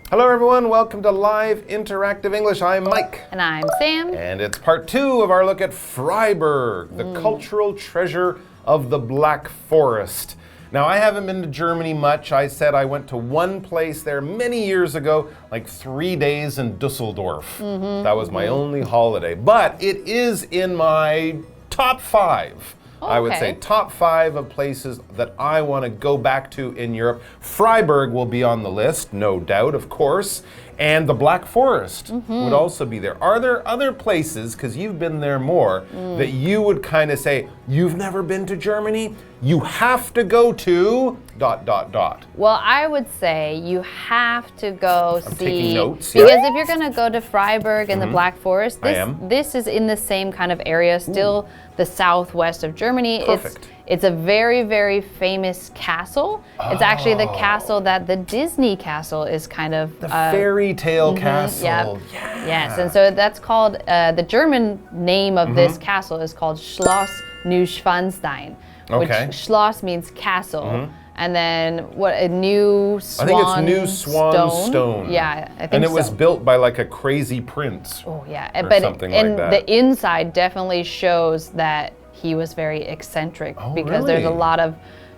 Hello everyone, welcome to Live Interactive English. I'm Mike. And I'm Sam. And it's part 2 of our look at Freiburg, the cultural treasure of the Black Forest. Now, I haven't been to Germany much. I said I went to one place there many years ago, like 3 days in Dusseldorf. That was my only holiday. But it is in my top 5. I would say top 5 of places that I want to go back to in Europe. Freiburg will be on the list, no doubt, of course. And the Black Forest would also be there. Are there other places, because you've been there more, that you would kind of say, you've never been to Germany? You have to go to ... Well, I would say you have to go I'm see... taking notes. Because if you're going to go to Freiburg and the Black Forest, this is in the same kind of area, still the southwest of Germany. Perfect. It's a very, very famous castle. It's actually the castle that the Disney castle is kind of... The fairy tale castle. Yep. Yeah. Yes, and so that's called... the German name of this castle is called Schloss Neuschwanstein. Okay. Which Schloss means castle. And then what, a new swan I think it's New Swan Stone. Yeah, I think And it was built by like a crazy prince. Oh, yeah. Or something like that. The inside definitely shows that he was very eccentric because there's a lot of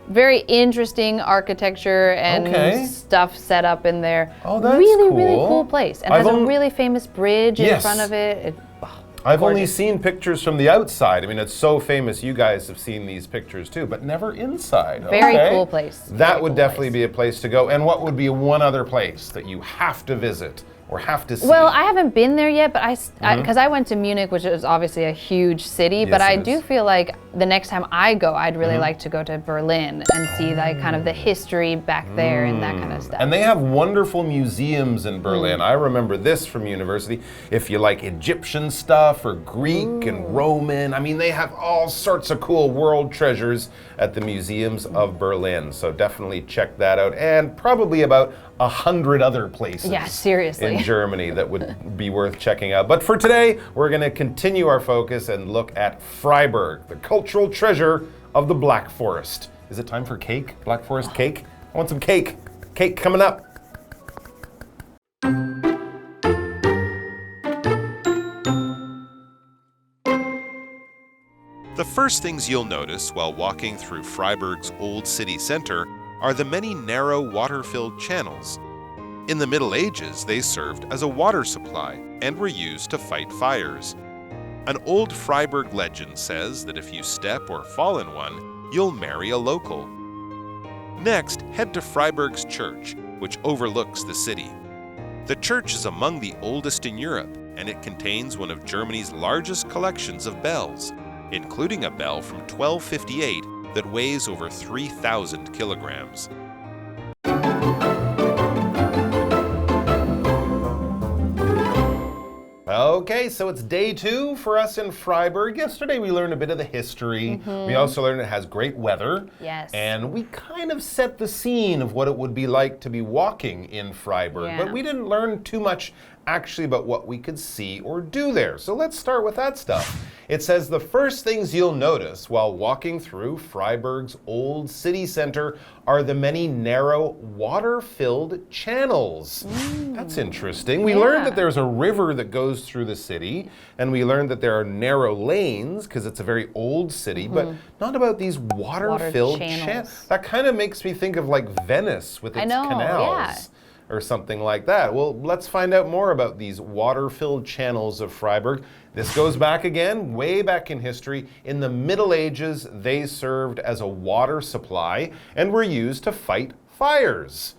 very interesting architecture and stuff set up in there. Oh, that's really, cool. really cool place. And has a really famous bridge in front of it. I've only seen pictures from the outside. I mean, it's so famous. You guys have seen these pictures too, but never inside. Very cool place. That would definitely be a place to go. And what would be one other place that you have to visit or have to see? Well, I haven't been there yet, but because I went to Munich, which is obviously a huge city, but I do feel like the next time I go, I'd really like to go to Berlin and see like kind of the history back there and that kind of stuff. And they have wonderful museums in Berlin. I remember this from university. If you like Egyptian stuff or Greek and Roman, I mean, they have all sorts of cool world treasures at the museums of Berlin. So definitely check that out. And probably about 100 other places in Germany that would be worth checking out. But for today, we're going to continue our focus and look at Freiburg, the cultural treasure of the Black Forest. Is it time for cake? Black Forest cake? I want some cake. Cake coming up. The first things you'll notice while walking through Freiburg's old city center are the many narrow water-filled channels. In the Middle Ages, they served as a water supply and were used to fight fires. An old Freiburg legend says that if you step or fall in one, you'll marry a local. Next, head to Freiburg's church, which overlooks the city. The church is among the oldest in Europe, and it contains one of Germany's largest collections of bells, including a bell from 1258 that weighs over 3,000 kilograms. Okay, so it's day 2 for us in Freiburg. Yesterday we learned a bit of the history. We also learned it has great weather. Yes. And we kind of set the scene of what it would be like to be walking in Freiburg. But we didn't learn too much actually about what we could see or do there. So let's start with that stuff. It says the first things you'll notice while walking through Freiburg's old city center are the many narrow water-filled channels. That's interesting. We learned that there's a river that goes through the city, and we learned that there are narrow lanes because it's a very old city, but not about these water-filled channels. That kind of makes me think of like Venice with its canals. Or something like that. Well, let's find out more about these water-filled channels of Freiburg. This goes back again, way back in history. In the Middle Ages, they served as a water supply and were used to fight fires.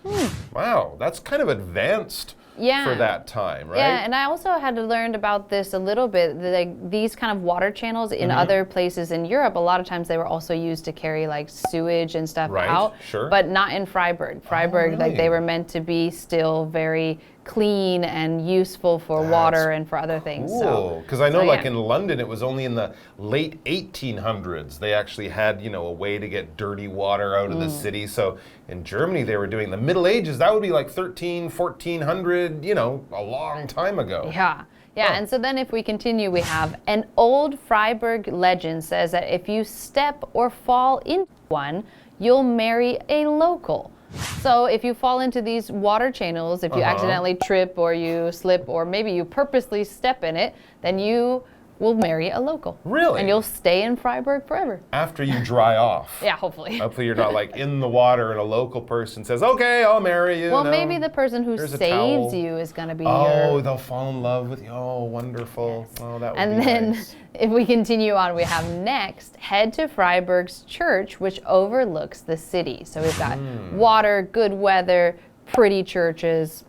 Wow, that's kind of advanced for that time, right? Yeah, and I also had to learn about this a little bit. Like these kind of water channels in other places in Europe, a lot of times they were also used to carry like sewage and stuff out, but not in Freiburg. Freiburg, like they were meant to be still very clean and useful for water and for other things. Cool, because I know like in London, it was only in the late 1800s they actually had, you know, a way to get dirty water out of the city. So in Germany, they were doing the Middle Ages. That would be like 1400, you know, a long time ago. Yeah. Yeah, and so then if we continue, we have an old Freiburg legend says that if you step or fall into one, you'll marry a local. So if you fall into these water channels, if you accidentally trip or you slip or maybe you purposely step in it, then you will marry a local. Really? And you'll stay in Freiburg forever. After you dry off. Yeah, hopefully. Hopefully you're not like in the water and a local person says, okay, I'll marry you. Well, no, maybe the person who saves you is going to be they'll fall in love with you. Oh, wonderful. Yes. Oh, that would and be then nice. If we continue on, we have next, head to Freiburg's church, which overlooks the city. So we've got water, good weather, pretty churches.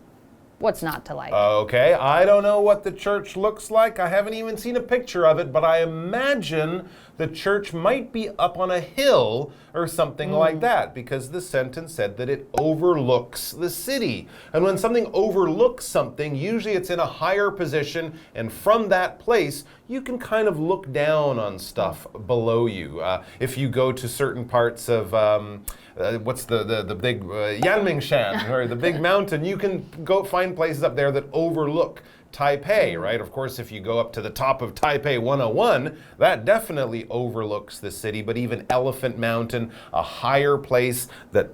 What's not to like? Okay, I don't know what the church looks like. I haven't even seen a picture of it, but I imagine the church might be up on a hill or something like that, because the sentence said that it overlooks the city. And when something overlooks something, usually it's in a higher position, and from that place, you can kind of look down on stuff below you. If you go to certain parts of what's the big Yanmingshan, or the big mountain, you can go find places up there that overlook Taipei, right? Of course, if you go up to the top of Taipei 101, that definitely overlooks the city, but even Elephant Mountain, a higher place that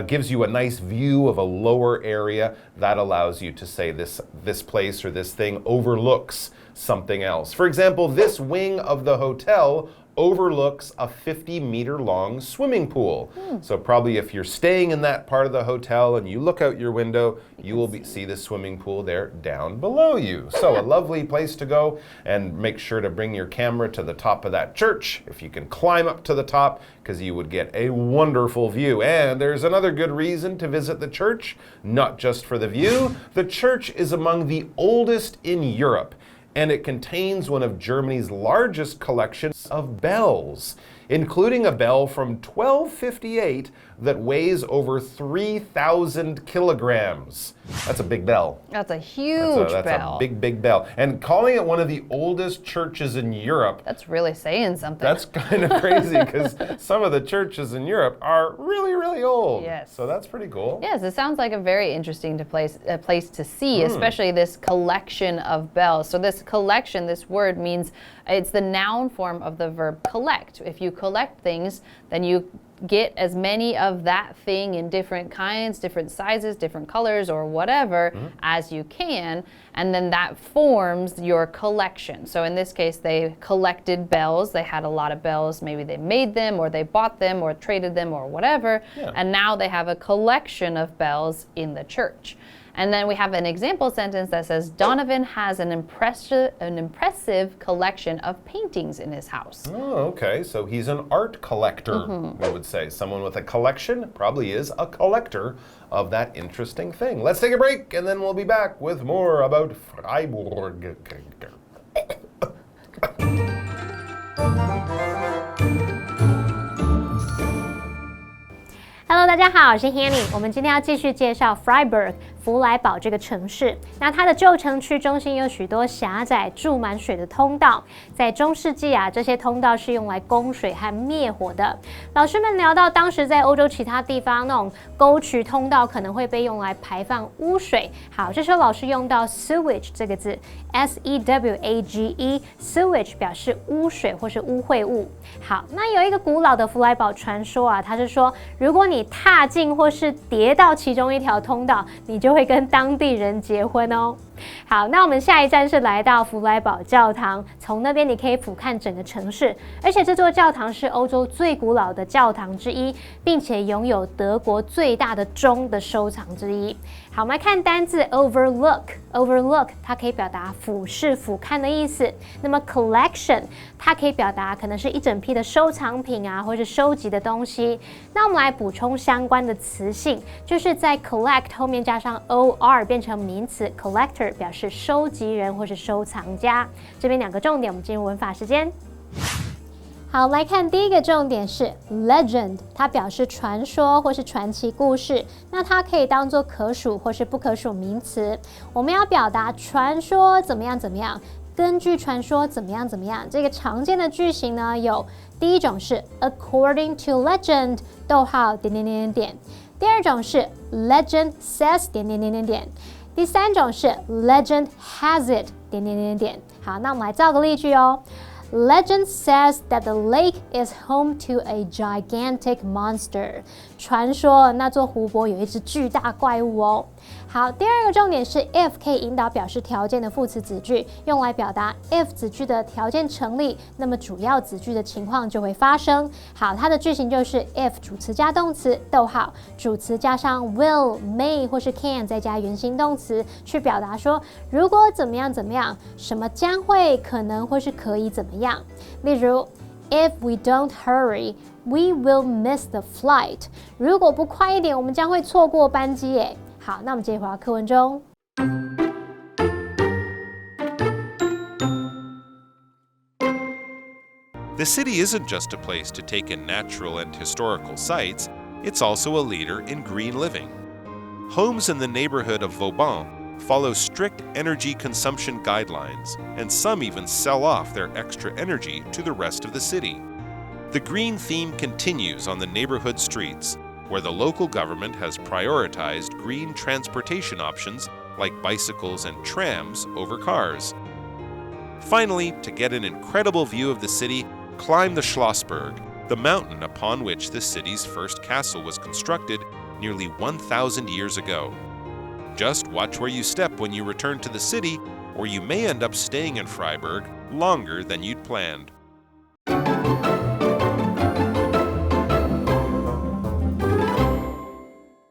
gives you a nice view of a lower area, that allows you to say this place or this thing overlooks something else. For example, this wing of the hotel overlooks a 50-meter-long swimming pool. So probably if you're staying in that part of the hotel and you look out your window, you will see the swimming pool there down below you. So a lovely place to go, and make sure to bring your camera to the top of that church if you can climb up to the top, because you would get a wonderful view. And there's another good reason to visit the church, not just for the view. The church is among the oldest in Europe, and it contains one of Germany's largest collections of bells, including a bell from 1258 that weighs over 3,000 kilograms. That's a big bell. That's a huge bell. That's a big, big bell. And calling it one of the oldest churches in Europe. That's really saying something. That's kind of crazy, because some of the churches in Europe are really, really old. Yes. So that's pretty cool. Yes, it sounds like a very interesting place to see, especially this collection of bells. So this collection, this word means, it's the noun form of the verb collect. If you collect things, then you get as many of that thing in different kinds, different sizes, different colors, or whatever as you can, and then that forms your collection. So in this case, they collected bells. They had a lot of bells. Maybe they made them, or they bought them, or traded them, or whatever, and now they have a collection of bells in the church. And then we have an example sentence that says, Donovan has an impressive collection of paintings in his house. Oh, okay. So he's an art collector, we would say. Someone with a collection probably is a collector of that interesting thing. Let's take a break, and then we'll be back with more about Freiburg. Hello， 大家好，我是 Hanny。我们今天要继续介绍 Freiburg 弗莱堡这个城市。那它的旧城区中心有许多狭窄、注满水的通道。在中世纪啊，这些通道是用来供水和灭火的。老师们聊到，当时在欧洲其他地方那种沟渠通道可能会被用来排放污水。好，这时候老师用到 sewage 这个字 ，S-E-W-A-G-E，sewage 表示污水或是污秽物。好，那有一个古老的弗莱堡传说啊，它是说，如果你踏进或是跌到其中一条通道，你就会跟当地人结婚哦。好，那我们下一站是来到弗莱堡教堂，从那边你可以俯瞰整个城市，而且这座教堂是欧洲最古老的教堂之一，并且拥有德国最大的钟的收藏之一。好，我们来看单字 overlook， 它可以表达俯视、俯瞰的意思。那么 collection 它可以表达可能是一整批的收藏品啊，或是收集的东西。那我们来补充相关的词性，就是在 collect 后面加上 or 变成名词 collector， 表示收集人或是收藏家。这边两个重点，我们进入文法时间。好，我们来看第一个重点是 legend， 它表示传说或是传奇故事，那它可以当作可数或是不可数名词。我们要表达传说怎么样怎么样，根据传说怎么样怎么样。这个常见的句型呢，有第一种是 according to legend， 逗号点点点点点。第二种是 legend says 点点点点点。第三种是 legend has it 好，那我们来造个例句哦。Legend says that the lake is home to a gigantic monster. 传说那座湖泊有一只巨大怪物哦。好，第二个重点是 if 可以引导表示条件的副词子句，用来表达 if 子句的条件成立，那么主要子句的情况就会发生。好，它的句型就是 if 主词加动词，逗号，主词加上 will、may 或是 can 再加原形动词，去表达说如果怎么样怎么样，什么将会、可能或是可以怎么样。例如 If we don't hurry, we will miss the flight. 如果不快一点，我们将会错过班机耶。好，那我们接着回到课文中。The city isn't just a place to take in natural and historical sights, it's also a leader in green living. Homes in the neighborhood of Vauban follow strict energy consumption guidelines, and some even sell off their extra energy to the rest of the city. The green theme continues on the neighborhood streets, where the local government has prioritized green transportation options like bicycles and trams over cars. Finally, to get an incredible view of the city, climb the Schlossberg, the mountain upon which the city's first castle was constructed nearly 1,000 years ago. Just watch where you step when you return to the city, or you may end up staying in Freiburg longer than you'd planned.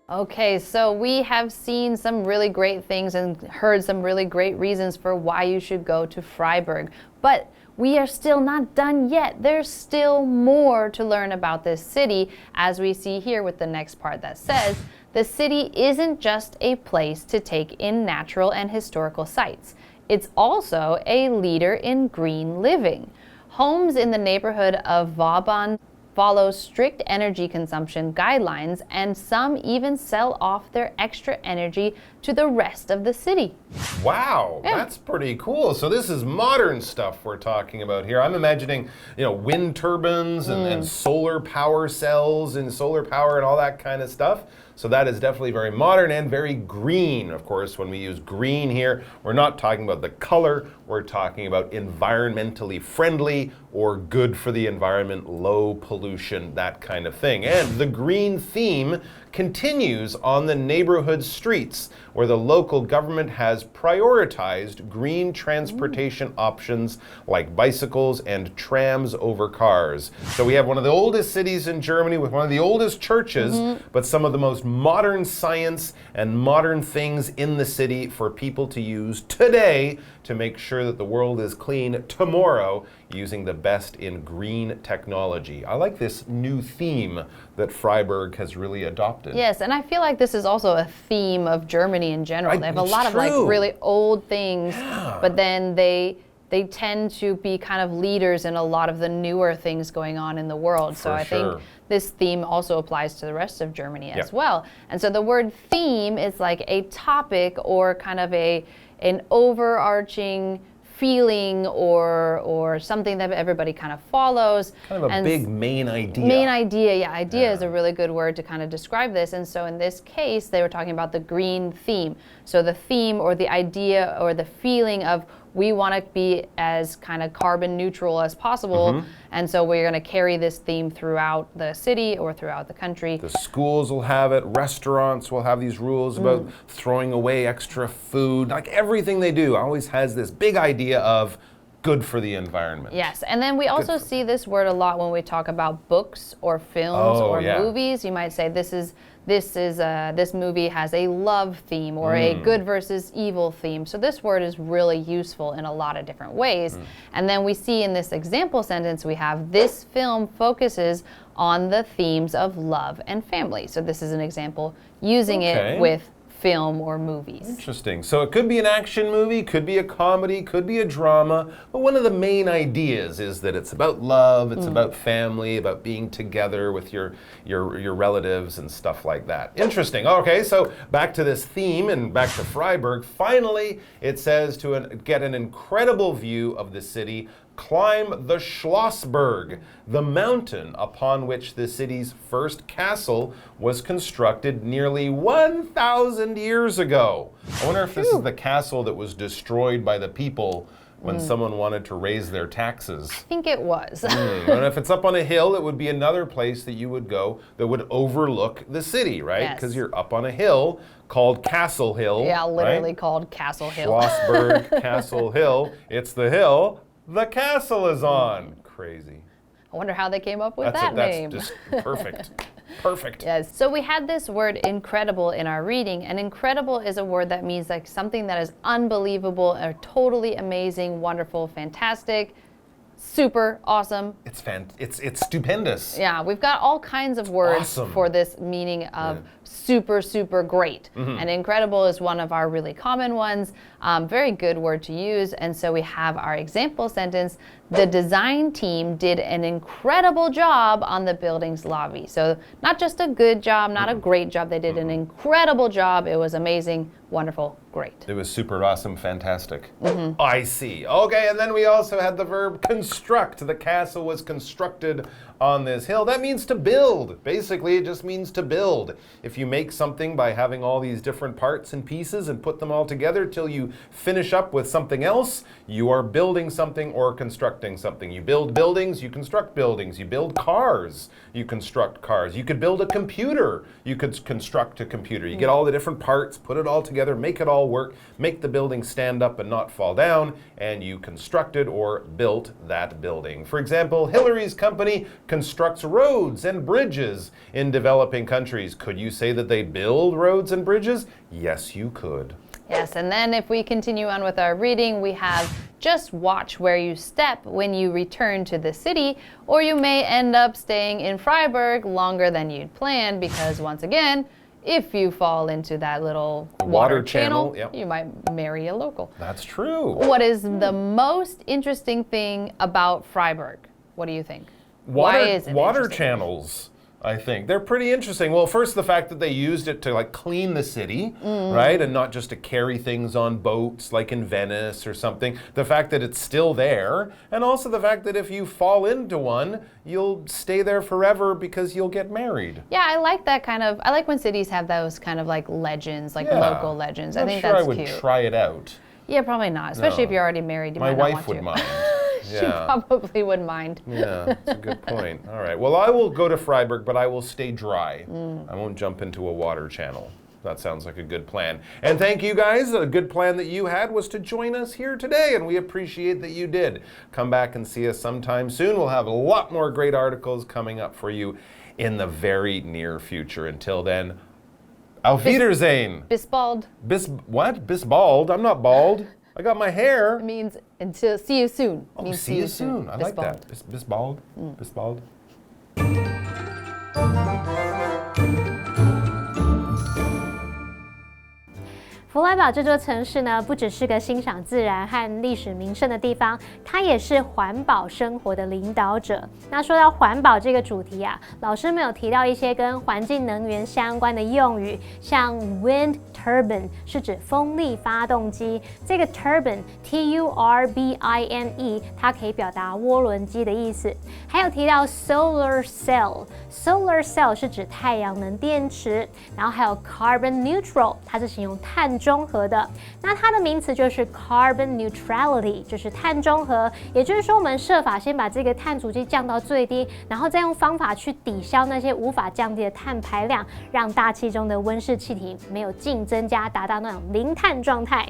Okay, so we have seen some really great things and heard some really great reasons for why you should go to Freiburg. But we are still not done yet. There's still more to learn about this city, as we see here with the next part that says, the city isn't just a place to take in natural and historical sights. It's also a leader in green living. Homes in the neighborhood of Vauban follow strict energy consumption guidelines, and some even sell off their extra energy to the rest of the city. Wow, that's pretty cool. So this is modern stuff we're talking about here. I'm imagining, wind turbines and solar power cells and solar power and all that kind of stuff. So that is definitely very modern and very green. Of course, when we use green here, we're not talking about the color. We're talking about environmentally friendly or good for the environment, low pollution, that kind of thing. And the green theme continues on the neighborhood streets, where the local government has prioritized green transportation options like bicycles and trams over cars. So we have one of the oldest cities in Germany with one of the oldest churches, but some of the most modern science and modern things in the city for people to use today to make sure that the world is clean tomorrow using the best in green technology. I like this new theme that Freiburg has really adopted. Yes, and I feel like this is also a theme of Germany in general. They have a lot of really old things, but then they tend to be kind of leaders in a lot of the newer things going on in the world. So I think this theme also applies to the rest of Germany as well. And so the word theme is like a topic or kind of an overarching feeling or something that everybody kind of follows. Kind of a big main idea. Main idea, yeah. Idea is a really good word to kind of describe this. And so in this case, they were talking about the green theme. So the theme or the idea or the feeling of we want to be as kind of carbon neutral as possible. And so we're going to carry this theme throughout the city or throughout the country. The schools will have it. Restaurants will have these rules about throwing away extra food. Like everything they do always has this big idea of good for the environment. Yes, and then we also see this word a lot when we talk about books or films or movies. You might say this movie has a love theme or a good versus evil theme. So this word is really useful in a lot of different ways. And then we see in this example sentence we have this film focuses on the themes of love and family. So this is an example using it with film or movies. Interesting. So it could be an action movie, could be a comedy, could be a drama, but one of the main ideas is that it's about love, it's about family, about being together with your relatives and stuff like that. Interesting. Okay, so back to this theme and back to Freiburg. Finally, it says to get an incredible view of the city, climb the Schlossberg, the mountain upon which the city's first castle was constructed nearly 1,000 years ago. I wonder if this is the castle that was destroyed by the people when someone wanted to raise their taxes. I think it was. And if it's up on a hill, it would be another place that you would go that would overlook the city, right? Because you're up on a hill called Castle Hill. Yeah, literally right? called Castle Hill. Schlossberg, Castle Hill. It's the hill the castle is on. Crazy. I wonder how they came up with that name. That's just perfect. Perfect. Yes. So we had this word incredible in our reading, and incredible is a word that means like something that is unbelievable or totally amazing, wonderful, fantastic, super awesome. It's stupendous. Yeah, we've got all kinds of words for this meaning of super, super great. And incredible is one of our really common ones. Very good word to use. And so we have our example sentence. The design team did an incredible job on the building's lobby. So not just a good job, not a great job. They did an incredible job. It was amazing, wonderful, great. It was super awesome, fantastic. I see. Okay, and then we also had the verb construct. The castle was constructed on this hill. That means to build. Basically, it just means to build. If you make something by having all these different parts and pieces and put them all together till you finish up with something else, you are building something or constructing something. You build buildings, you construct buildings. You build cars, you construct cars. You could build a computer, you could construct a computer. You get all the different parts, put it all together, make it all work, make the building stand up and not fall down, and you constructed or built that building. For example, Hillary's company constructs roads and bridges in developing countries. Could you say that they build roads and bridges? Yes, you could. Yes, and then if we continue on with our reading, we have just watch where you step when you return to the city, or you may end up staying in Freiburg longer than you'd planned because, once again, if you fall into that little water channel, you might marry a local. That's true. What is the most interesting thing about Freiburg? What do you think? Why is it water channels? I think they're pretty interesting. Well, first, the fact that they used it to like clean the city, right? And not just to carry things on boats like in Venice or something. The fact that it's still there. And also the fact that if you fall into one, you'll stay there forever because you'll get married. Yeah, I like that kind of, I like when cities have those kind of like legends, like local legends. I think sure that's I would cute. Try it out. Yeah, probably not. Especially if you're already married. You My might not wife want would to. mind. She probably would mind. Yeah, that's a good point. All right. Well, I will go to Freiburg, but I will stay dry. I won't jump into a water channel. That sounds like a good plan. And thank you guys. A good plan that you had was to join us here today, and we appreciate that you did. Come back and see us sometime soon. We'll have a lot more great articles coming up for you in the very near future. Until then, auf Wiedersehen. Bis bald. What? Bis bald? I'm not bald. I got my hair. It means until see you soon. Oh, see you soon. I like that. Bis bald. Bis bald.弗莱堡这座城市呢，不只是个欣赏自然和历史名胜的地方，它也是环保生活的领导者。那说到环保这个主题啊，老师们有提到一些跟环境能源相关的用语，像 wind turbine 是指风力发动机，这个 turbine turbine 它可以表达涡轮机的意思。还有提到 solar cell 是指太阳能电池，然后还有 carbon neutral 它是形容碳中和的，那它的名词就是 carbon neutrality， 就是碳中和，也就是说我们设法先把这个碳足迹降到最低，然后再用方法去抵消那些无法降低的碳排量，让大气中的温室气体没有净增加，达到那种零碳状态。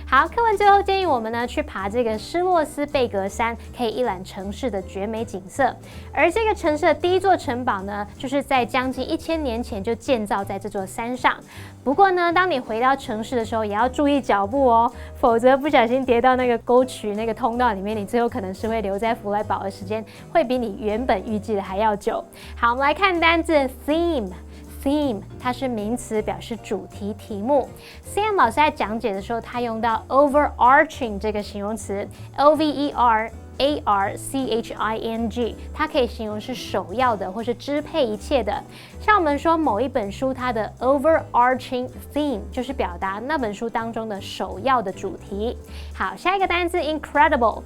好，课文最后建议我们呢去爬这个施洛斯贝格山，可以一览城市的绝美景色。而这个城市的第一座城堡呢，就是在将近1000年前就建造在这座山上。不过呢，当你回到城市的时候，也要注意脚步哦，否则不小心跌到那个沟渠、那个通道里面，你最后可能是会留在弗莱堡的时间会比你原本预计的还要久。好，我们来看单字 theme， 它是名词，表示主题、题目。Sam 老师在讲解的时候，他用到 overarching 这个形容词 ，overarching arching， 它可以形容是首要的或是支配一切的。像我们说某一本书它的 overarching theme 就是表达那本书当中的首要的主题。好，下一个单字 incredible，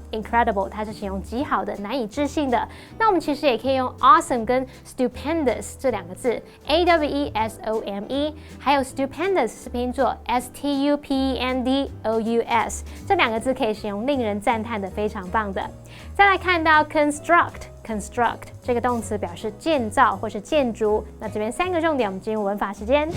它是形容极好的、难以置信的。那我们其实也可以用 awesome 跟 stupendous 这两个字 ，A-W-E-S-O-M-E， 还有 stupendous 是拼作 S-T-U-P-E-N-D-O-U-S， 这两个字可以形容令人赞叹的、非常棒的。再来看到 construct 这个动词表示建造或是建筑。那这边3个重点，我们进入文法时间。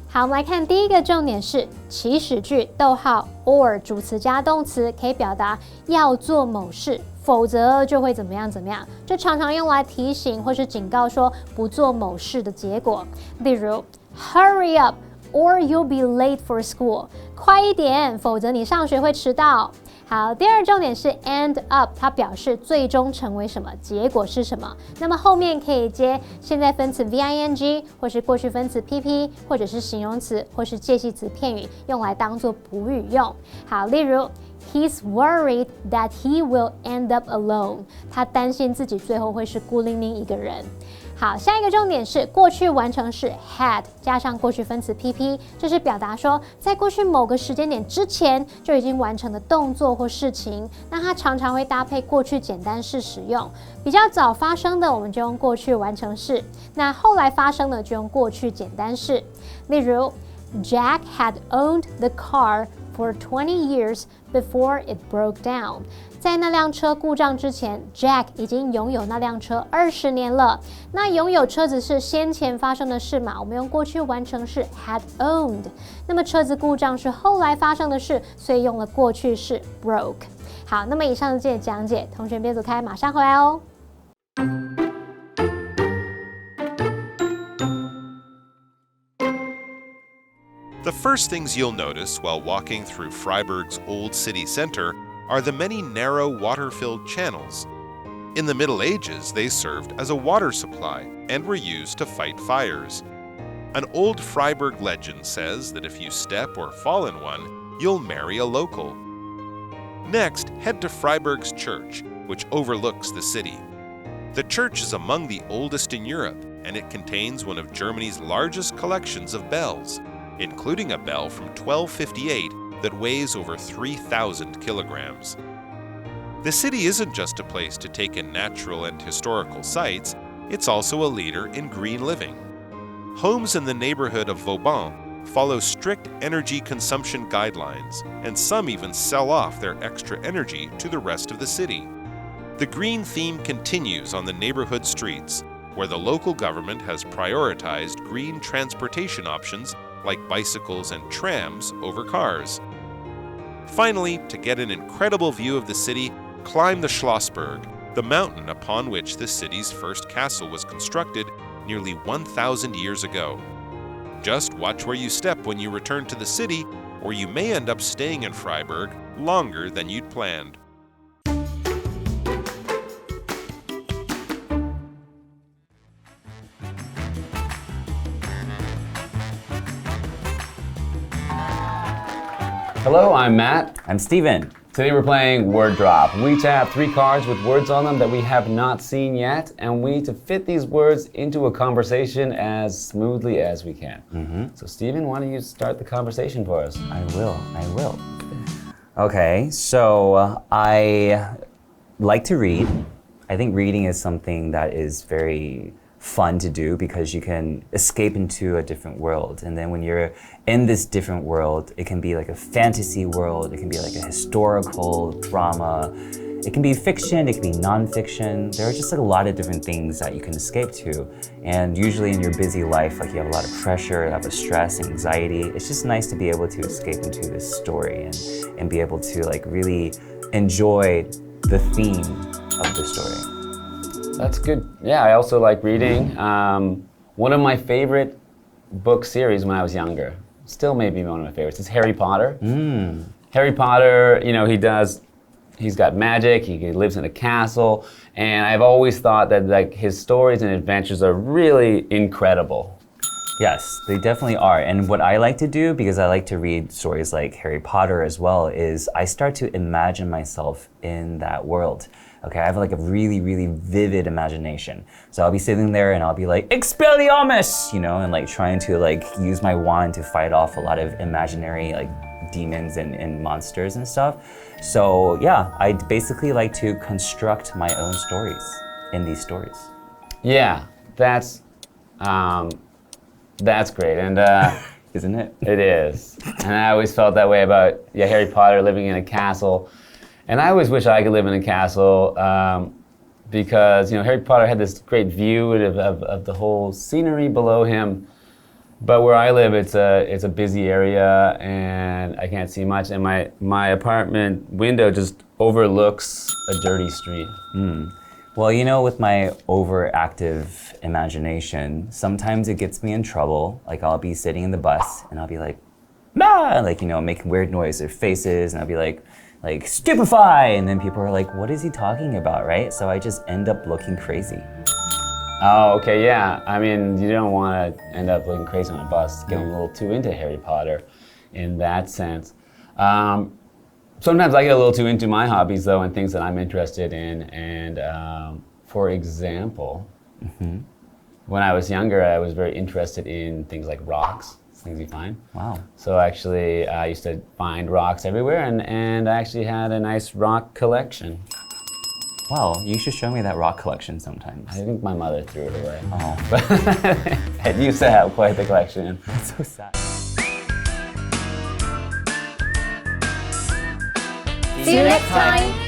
好，我们来看第一个重点是祈使句逗号 or 主词加动词，可以表达要做某事，否则就会怎么样怎么样，就常常用来提醒或是警告说不做某事的结果。例如 hurry up or you'll be late for school， 快一点，否则你上学会迟到。好，第二重点是 end up， 它表示最终成为什么，结果是什么。那么后面可以接现在分词 VING， 或是过去分词 PP， 或者是形容词或是介系词片语，用来当做补语用。好，例如 He's worried that he will end up alone， 他担心自己最后会是孤零零一个人。好，下一个重点是过去完成式 had 加上过去分词 PP， 这是表达说在过去某个时间点之前就已经完成的动作或事情。那它常常会搭配过去简单式使用，比较早发生的我们就用过去完成式，那后来发生的就用过去简单式。例如 Jack had owned the car for 20 years before it broke down。在那辆车故障之前 ，Jack 已经拥有那辆车20年了。那拥有车子是先前发生的事嘛？我们用过去完成式 had owned。那么车子故障是后来发生的事，所以用了过去式 broke。好，那么以上是这些讲解，同学别走开，马上回来哦。The first things you'll notice while walking through Freiburg's old city center are the many narrow water-filled channels. In the Middle Ages, they served as a water supply and were used to fight fires. An old Freiburg legend says that if you step or fall in one, you'll marry a local. Next, head to Freiburg's church, which overlooks the city. The church is among the oldest in Europe, and it contains one of Germany's largest collections of bells, including a bell from 1258 that weighs over 3,000 kilograms. The city isn't just a place to take in natural and historical sights, it's also a leader in green living. Homes in the neighborhood of Vauban follow strict energy consumption guidelines, and some even sell off their extra energy to the rest of the city. The green theme continues on the neighborhood streets, where the local government has prioritized green transportation options like bicycles and trams over cars. Finally, to get an incredible view of the city, climb the Schlossberg, the mountain upon which the city's first castle was constructed nearly 1,000 years ago. Just watch where you step when you return to the city, or you may end up staying in Freiburg longer than you'd planned. Hello, I'm Matt. I'm Stephen. Today we're playing Word Drop. We each have 3 cards with words on them that we have not seen yet, and we need to fit these words into a conversation as smoothly as we can. So Stephen, why don't you start the conversation for us? I will. Okay, so I like to read. I think reading is something that is very fun to do because you can escape into a different world, and then when you're in this different world, it can be like a fantasy world, it can be like a historical drama, it can be fiction, it can be non-fiction. There are just like a lot of different things that you can escape to, and usually in your busy life, like you have a lot of pressure, you have a stress, anxiety. It's just nice to be able to escape into this story and be able to like really enjoy the theme of the story. That's good. Yeah, I also like reading. One of my favorite book series when I was younger, still maybe one of my favorites, is Harry Potter. Harry Potter, you know, he's got magic, he lives in a castle, and I've always thought that like his stories and adventures are really incredible. Yes, they definitely are. And what I like to do, because I like to read stories like Harry Potter as well, is I start to imagine myself in that world. Okay, I have like a really, really vivid imagination. So I'll be sitting there and I'll be like, Expelliarmus! You know, and like trying to like use my wand to fight off a lot of imaginary like demons and monsters and stuff. So yeah, I basically like to construct my own stories in these stories. Yeah, that's great, and isn't it? It is. And I always felt that way about Harry Potter living in a castle, and I always wish I could live in a castle because Harry Potter had this great view of the whole scenery below him. But where I live, it's a busy area, and I can't see much. And my apartment window just overlooks a dirty street. Well, with my overactive imagination, sometimes it gets me in trouble. Like I'll be sitting in the bus and I'll be like, bah! Like, making weird noise or faces, and I'll be like stupefy, and then people are like, what is he talking about, right? So I just end up looking crazy. Oh, okay, yeah. I mean, you don't want to end up looking crazy on a bus, getting a little too into Harry Potter in that sense. Sometimes I get a little too into my hobbies, though, and things that I'm interested in. And for example, when I was younger, I was very interested in things like rocks, things you find. Wow. So actually, I used to find rocks everywhere, and I actually had a nice rock collection. Wow, you should show me that rock collection sometimes. I think my mother threw it away. Oh. But I used to have quite the collection. That's so sad. See you next time.